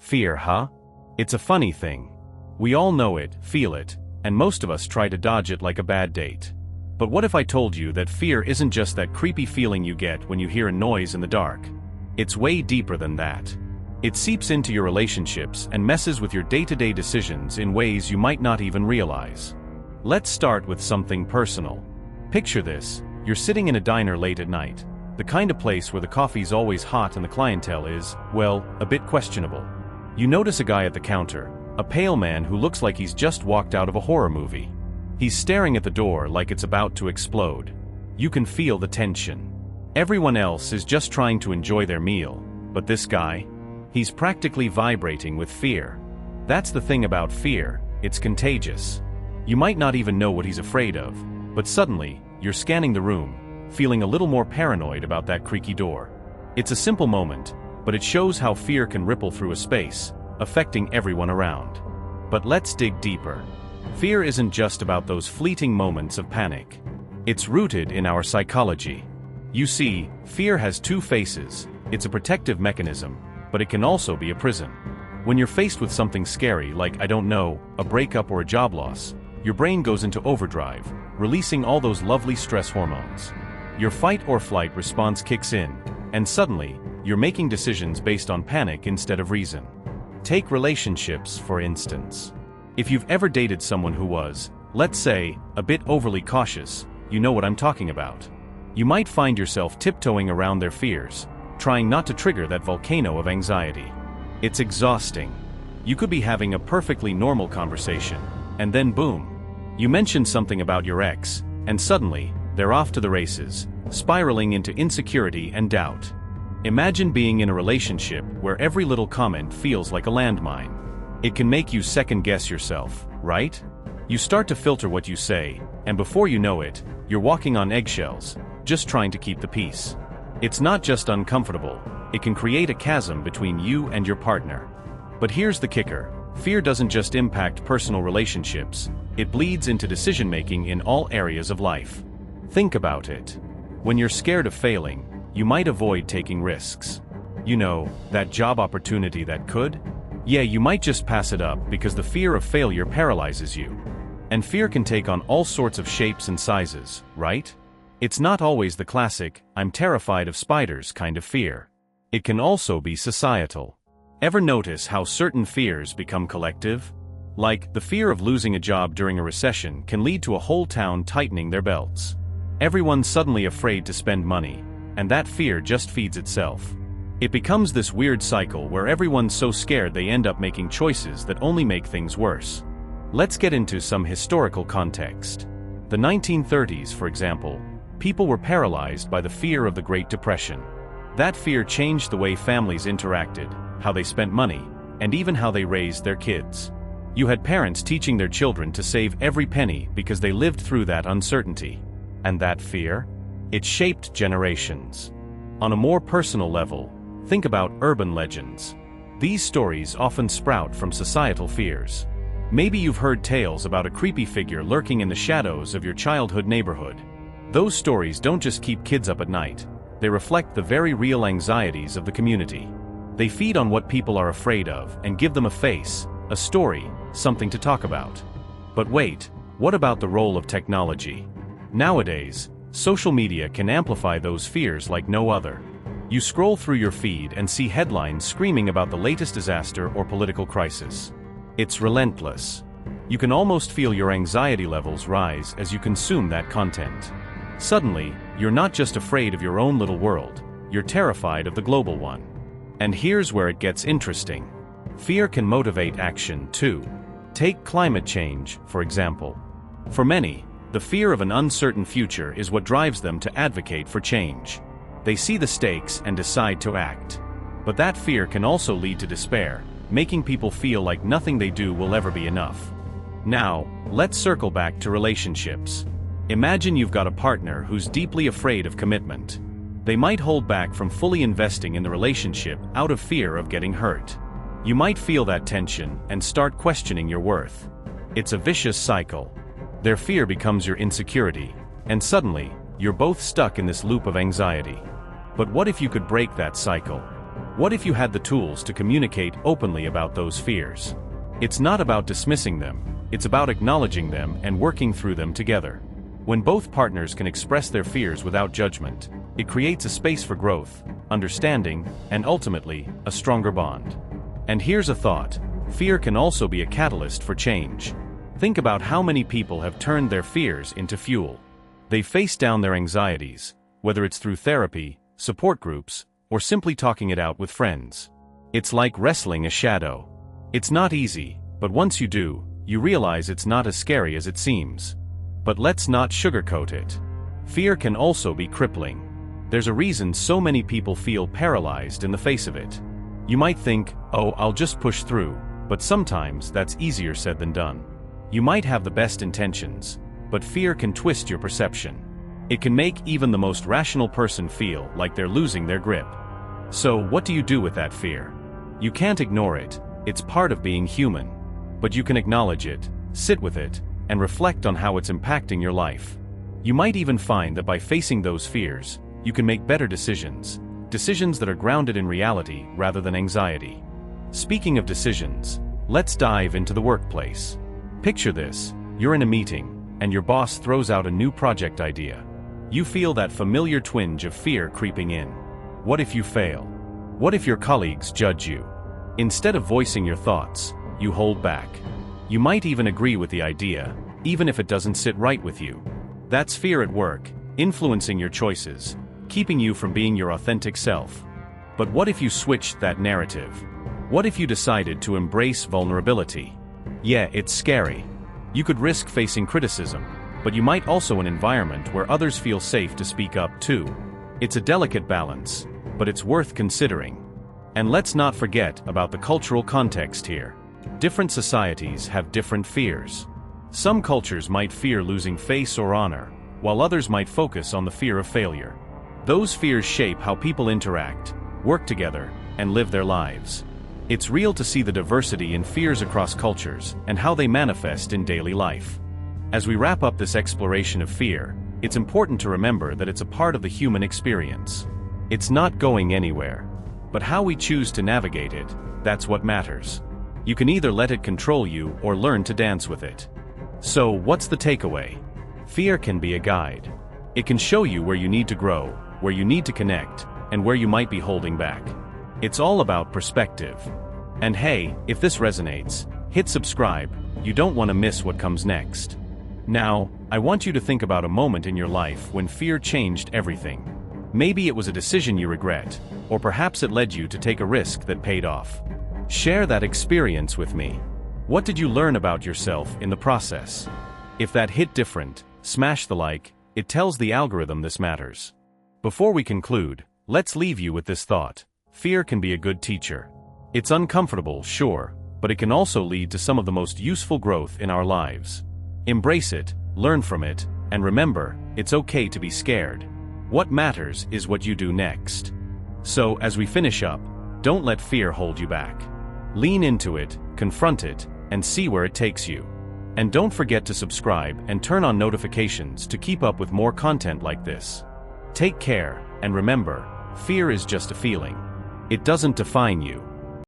Fear, huh? It's a funny thing. We all know it, feel it, and most of us try to dodge it like a bad date. But what if I told you that fear isn't just that creepy feeling you get when you hear a noise in the dark? It's way deeper than that. It seeps into your relationships and messes with your day-to-day decisions in ways you might not even realize. Let's start with something personal. Picture this: you're sitting in a diner late at night, the kind of place where the coffee's always hot and the clientele is, well, a bit questionable. You notice a guy at the counter, a pale man who looks like he's just walked out of a horror movie. He's staring at the door like it's about to explode. You can feel the tension. Everyone else is just trying to enjoy their meal, but this guy? He's practically vibrating with fear. That's the thing about fear, it's contagious. You might not even know what he's afraid of, but suddenly, you're scanning the room, feeling a little more paranoid about that creaky door. It's a simple moment, but it shows how fear can ripple through a space, affecting everyone around. But let's dig deeper. Fear isn't just about those fleeting moments of panic. It's rooted in our psychology. You see, fear has two faces. It's a protective mechanism, but it can also be a prison. When you're faced with something scary like, I don't know, a breakup or a job loss, your brain goes into overdrive, releasing all those lovely stress hormones. Your fight or flight response kicks in, and suddenly, you're making decisions based on panic instead of reason. Take relationships, for instance. If you've ever dated someone who was, let's say, a bit overly cautious, you know what I'm talking about. You might find yourself tiptoeing around their fears, trying not to trigger that volcano of anxiety. It's exhausting. You could be having a perfectly normal conversation, and then boom. You mention something about your ex, and suddenly, they're off to the races, spiraling into insecurity and doubt. Imagine being in a relationship where every little comment feels like a landmine. It can make you second-guess yourself, right? You start to filter what you say, and before you know it, you're walking on eggshells, just trying to keep the peace. It's not just uncomfortable, it can create a chasm between you and your partner. But here's the kicker: fear doesn't just impact personal relationships, it bleeds into decision-making in all areas of life. Think about it. When you're scared of failing, you might avoid taking risks. You know, that job opportunity that could? Yeah, you might just pass it up because the fear of failure paralyzes you. And fear can take on all sorts of shapes and sizes, right? It's not always the classic, I'm terrified of spiders kind of fear. It can also be societal. Ever notice how certain fears become collective? Like, the fear of losing a job during a recession can lead to a whole town tightening their belts. Everyone's suddenly afraid to spend money, and that fear just feeds itself. It becomes this weird cycle where everyone's so scared they end up making choices that only make things worse. Let's get into some historical context. The 1930s, for example, people were paralyzed by the fear of the Great Depression. That fear changed the way families interacted, how they spent money, and even how they raised their kids. You had parents teaching their children to save every penny because they lived through that uncertainty. And that fear? It shaped generations. On a more personal level, think about urban legends. These stories often sprout from societal fears. Maybe you've heard tales about a creepy figure lurking in the shadows of your childhood neighborhood. Those stories don't just keep kids up at night, they reflect the very real anxieties of the community. They feed on what people are afraid of and give them a face, a story, something to talk about. But wait, what about the role of technology? Nowadays, social media can amplify those fears like no other. You scroll through your feed and see headlines screaming about the latest disaster or political crisis. It's relentless. You can almost feel your anxiety levels rise as you consume that content. Suddenly, you're not just afraid of your own little world, you're terrified of the global one. And here's where it gets interesting. Fear can motivate action too. Take climate change, for example. For many, the fear of an uncertain future is what drives them to advocate for change. They see the stakes and decide to act. But that fear can also lead to despair, making people feel like nothing they do will ever be enough. Now, let's circle back to relationships. Imagine you've got a partner who's deeply afraid of commitment. They might hold back from fully investing in the relationship out of fear of getting hurt. You might feel that tension and start questioning your worth. It's a vicious cycle. Their fear becomes your insecurity, and suddenly, you're both stuck in this loop of anxiety. But what if you could break that cycle? What if you had the tools to communicate openly about those fears? It's not about dismissing them, it's about acknowledging them and working through them together. When both partners can express their fears without judgment, it creates a space for growth, understanding, and ultimately, a stronger bond. And here's a thought: fear can also be a catalyst for change. Think about how many people have turned their fears into fuel. They face down their anxieties, whether it's through therapy, support groups, or simply talking it out with friends. It's like wrestling a shadow. It's not easy, but once you do, you realize it's not as scary as it seems. But let's not sugarcoat it. Fear can also be crippling. There's a reason so many people feel paralyzed in the face of it. You might think, oh, I'll just push through, but sometimes that's easier said than done. You might have the best intentions, but fear can twist your perception. It can make even the most rational person feel like they're losing their grip. So, what do you do with that fear? You can't ignore it, it's part of being human. But you can acknowledge it, sit with it, and reflect on how it's impacting your life. You might even find that by facing those fears, you can make better decisions that are grounded in reality rather than anxiety. Speaking of decisions, let's dive into the workplace. Picture this: you're in a meeting, and your boss throws out a new project idea. You feel that familiar twinge of fear creeping in. What if you fail? What if your colleagues judge you? Instead of voicing your thoughts, you hold back. You might even agree with the idea, even if it doesn't sit right with you. That's fear at work, influencing your choices, keeping you from being your authentic self. But what if you switched that narrative? What if you decided to embrace vulnerability? Yeah, it's scary. You could risk facing criticism, but you might also an environment where others feel safe to speak up too. It's a delicate balance, but it's worth considering. And let's not forget about the cultural context here. Different societies have different fears. Some cultures might fear losing face or honor, while others might focus on the fear of failure. Those fears shape how people interact, work together, and live their lives. It's real to see the diversity in fears across cultures and how they manifest in daily life. As we wrap up this exploration of fear, it's important to remember that it's a part of the human experience. It's not going anywhere. But how we choose to navigate it, that's what matters. You can either let it control you or learn to dance with it. So, what's the takeaway? Fear can be a guide. It can show you where you need to grow, where you need to connect, and where you might be holding back. It's all about perspective. And hey, if this resonates, hit subscribe. You don't want to miss what comes next. Now, I want you to think about a moment in your life when fear changed everything. Maybe it was a decision you regret, or perhaps it led you to take a risk that paid off. Share that experience with me. What did you learn about yourself in the process? If that hit different, smash the like. It tells the algorithm this matters. Before we conclude, let's leave you with this thought. Fear can be a good teacher. It's uncomfortable, sure, but it can also lead to some of the most useful growth in our lives. Embrace it, learn from it, and remember, it's okay to be scared. What matters is what you do next. So, as we finish up, don't let fear hold you back. Lean into it, confront it, and see where it takes you. And don't forget to subscribe and turn on notifications to keep up with more content like this. Take care, and remember, fear is just a feeling. It doesn't define you.